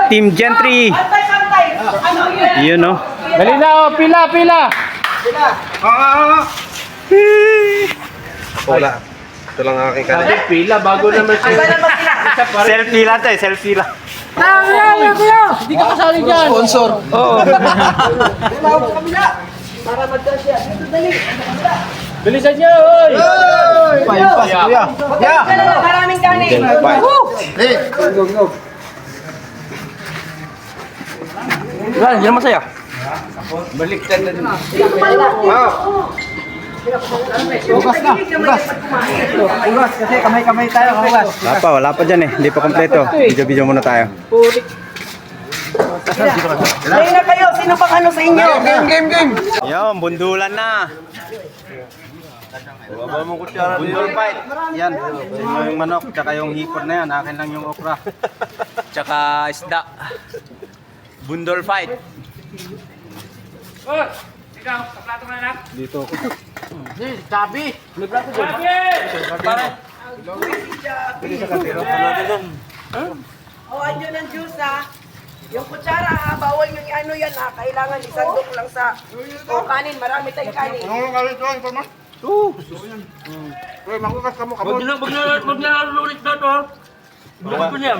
Team Gentry. Yun no. Dali na, oh, pila. Wala. Ito lang ang aking kanin. Pila, bago naman siya. Selfie lang to, selfie lang. Hindi ka kasali dyan. Sponsor. Oo. Bilisan niyo, oy! Payampas, kuya. Yeah. Maraming kanin. Yan, yan masaya. Baliktad na din. Ugas kasi kamay-kamay tayo, ugas. Wala pa dyan eh. Hindi pa kompleto. Video muna tayo. Ngayon na kayo, sino pang ano sa inyo? Game. Yan, bundulan na. Baba mo kutsara Bundol fight. Yan. Yung manok, tsaka yung hipon na yan. Akin lang yung okra. Tsaka isda. Bundol fight. Oh, ikaw, sa plato mo na na. Dito. Sabi! May plato dyan. Sabi! O, andyan ang juice ha. Yung kutsara ha, bawal yung ano yan ha. Kailangan isandok lang sa kanin. Marami tayong kanin. Wag na lulit na to. Bukas ko niya.